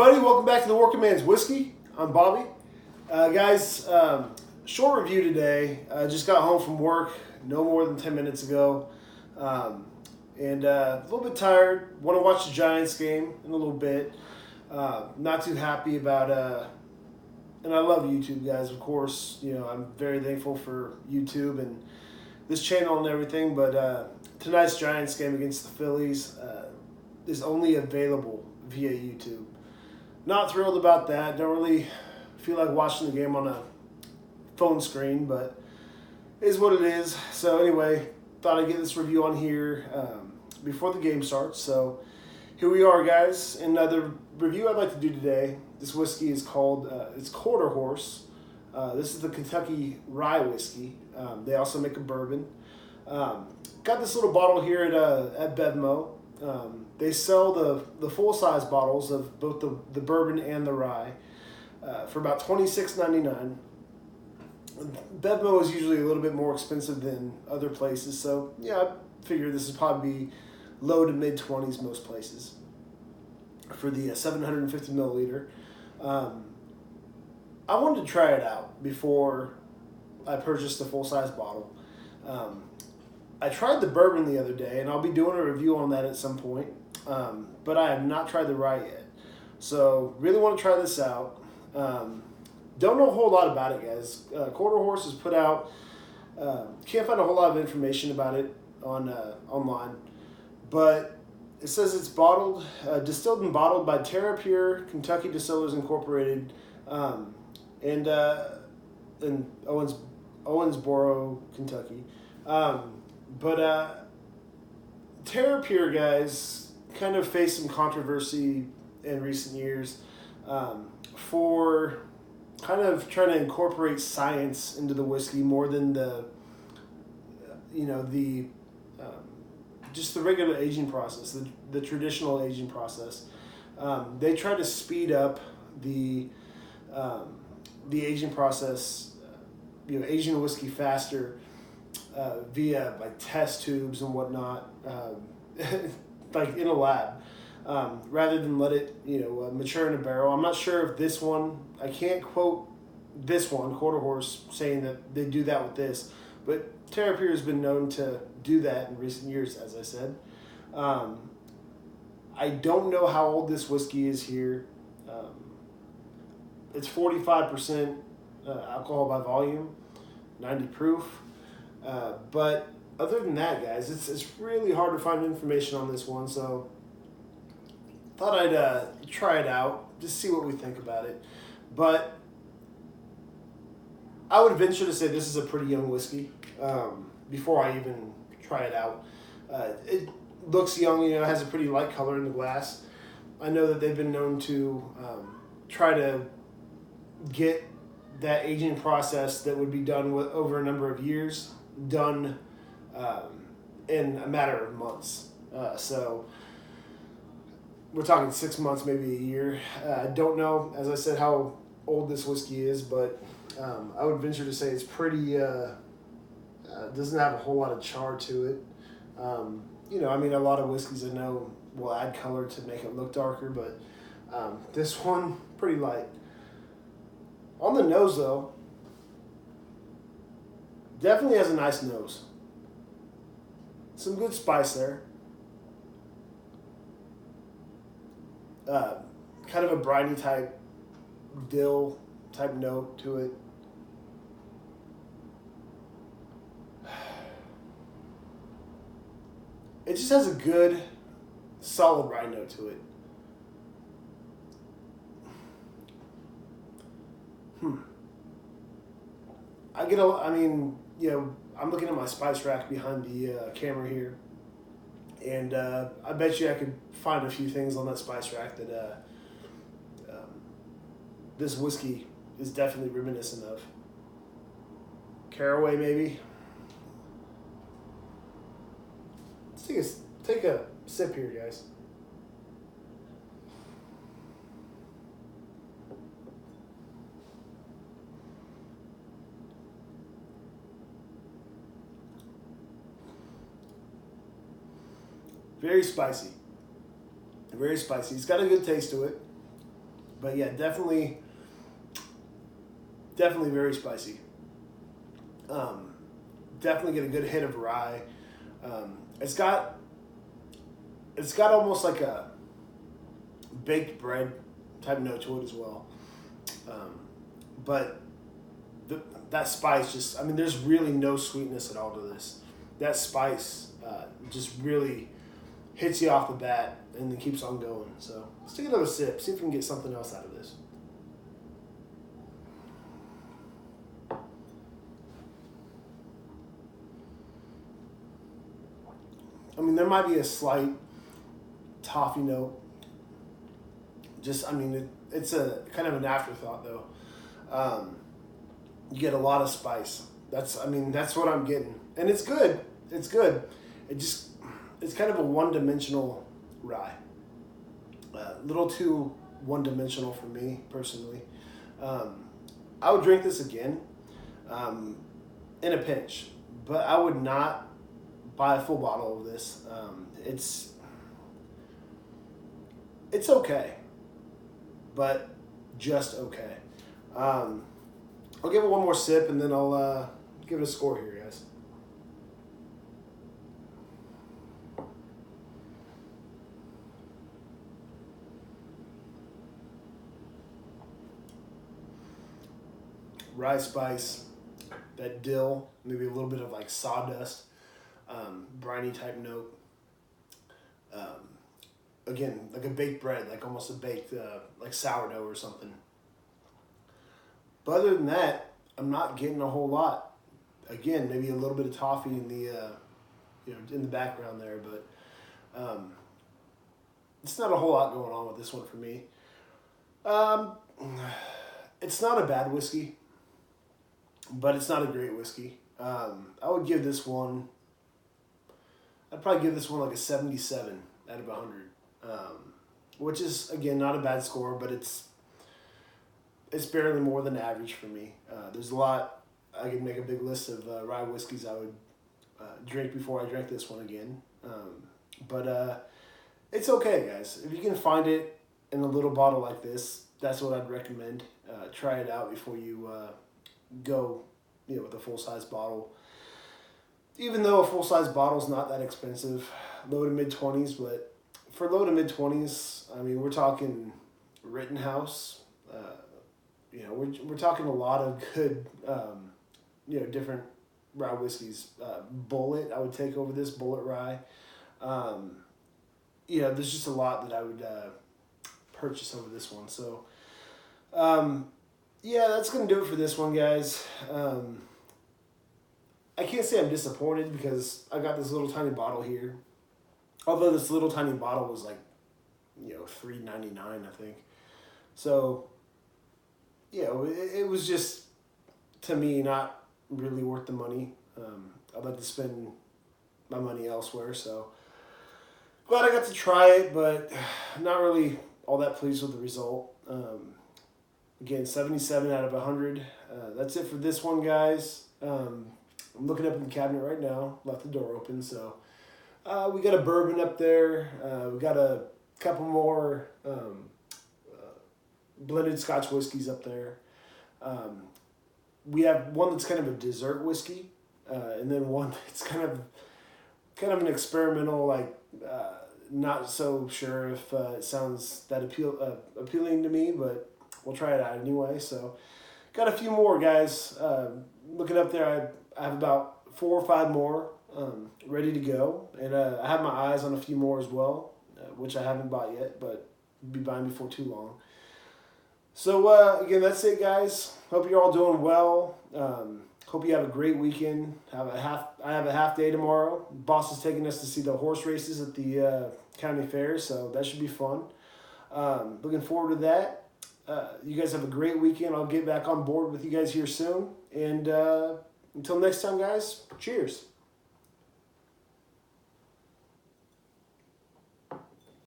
everybody, welcome back to the Workin Man's Whiskey. I'm Bobby. Guys, short review today. I just got home from work no more than 10 minutes ago. And a little bit tired. Want to watch the Giants game in a little bit. Not too happy about, and I love YouTube, guys, of course. You know, I'm very thankful for YouTube and this channel and everything. But tonight's Giants game against the Phillies is only available via YouTube. Not thrilled about that. Don't really feel like watching the game on a phone screen, but it is what it is. So anyway, thought I'd get this review on here before the game starts. So here we are, guys. Another review I'd like to do today. This whiskey is called, it's Quarter Horse. This is the Kentucky Rye whiskey. They also make a bourbon. Got this little bottle here at Bevmo. They sell the full-size bottles of both the bourbon and the rye for about $26.99. Bevmo is usually a little bit more expensive than other places, so yeah, I figure this would probably be low to mid-20s most places for the 750 milliliter. I wanted to try it out before I purchased the full-size bottle. I tried the bourbon the other day, and I'll be doing a review on that at some point, but I have not tried the rye yet. So really want to try this out. Don't know a whole lot about it, guys. Quarter Horse has put out, can't find a whole lot of information about it on online, but it says it's bottled, distilled and bottled by Terra Pure Kentucky Distillers Incorporated, in Owensboro, Kentucky. But Terra Pure, guys, kind of faced some controversy in recent years for kind of trying to incorporate science into the whiskey more than just the regular aging process, the traditional aging process. They try to speed up the aging process, aging a whiskey faster via like test tubes and whatnot, like in a lab, rather than let it mature in a barrel. I'm not sure if this one, I can't quote this one, Quarter Horse, saying that they do that with this, but Terra Pure has been known to do that in recent years, as I said. I don't know how old this whiskey is here. It's 45% alcohol by volume, 90 proof. But other than that, guys, it's really hard to find information on this one, so thought I'd try it out, just see what we think about it. But I would venture to say this is a pretty young whiskey before I even try it out. It looks young, it has a pretty light color in the glass. I know that they've been known to try to get that aging process that would be done over a number of years done in a matter of months. So we're talking 6 months, maybe a year. I don't know, as I said, how old this whiskey is, but I would venture to say it's pretty, doesn't have a whole lot of char to it. A lot of whiskeys I know will add color to make it look darker, but this one, pretty light. On the nose, though, definitely has a nice nose. Some good spice there. Kind of a briny type, dill type note to it. It just has a good, solid rye note to it. I'm looking at my spice rack behind the camera here, and I bet you I could find a few things on that spice rack that this whiskey is definitely reminiscent of. Caraway, maybe. Let's take a sip here, guys. Very spicy. Very spicy. It's got a good taste to it. But yeah, definitely very spicy. Definitely get a good hit of rye. It's got almost like a baked bread type note to it as well. Um, but that spice just, I mean, there's really no sweetness at all to this. That spice just really hits you off the bat and then keeps on going. So let's take another sip, see if we can get something else out of this. I mean, there might be a slight toffee note. Just, I mean, it's a kind of an afterthought though. You get a lot of spice. That's what I'm getting, and it's good. It's good. It's kind of a one-dimensional rye. A little too one-dimensional for me personally. I would drink this again, in a pinch, but I would not buy a full bottle of this. It's okay, but just okay. I'll give it one more sip and then I'll give it a score here, guys. Rye spice, that dill, maybe a little bit of like sawdust, briny type note. Again, like a baked bread, like almost a baked, like sourdough or something. But other than that, I'm not getting a whole lot. Again, maybe a little bit of toffee in the, in the background there, but it's not a whole lot going on with this one for me. It's not a bad whiskey, but it's not a great whiskey. I would give this one, I'd probably give this one like a 77 out of 100, which is, again, not a bad score, but it's barely more than average for me. There's a lot, I could make a big list of rye whiskeys I would drink before I drank this one again. But it's okay, guys. If you can find it in a little bottle like this, that's what I'd recommend. Try it out before you go, with a full-size bottle. Even though a full-size bottle is not that expensive, low to mid-20s, but for low to mid-20s, I mean, we're talking Rittenhouse. We're talking a lot of good, different rye whiskeys. Bullet, I would take over this, Bullet Rye. There's just a lot that I would purchase over this one. So, that's going to do it for this one, guys. I can't say I'm disappointed because I got this little tiny bottle here. Although this little tiny bottle was like, $3.99, I think. So, it was just, to me, not really worth the money. I'd like to spend my money elsewhere, so glad I got to try it, but not really all that pleased with the result. Again, 77 out of 100. That's it for this one, guys. I'm looking up in the cabinet right now. Left the door open, so we got a bourbon up there. We got a couple more blended Scotch whiskeys up there. We have one that's kind of a dessert whiskey, and then one that's kind of an experimental, like not so sure if it sounds that appealing to me, but we'll try it out anyway. So got a few more, guys. Looking up there, I have about 4 or 5 more ready to go, and I have my eyes on a few more as well, which I haven't bought yet, but will be buying before too long. So again, that's it, guys. Hope you're all doing well. Hope you have a great weekend. I have a half day tomorrow. Boss is taking us to see the horse races at the county fair, so that should be fun. Looking forward to that. You guys have a great weekend. I'll get back on board with you guys here soon. And until next time, guys, cheers.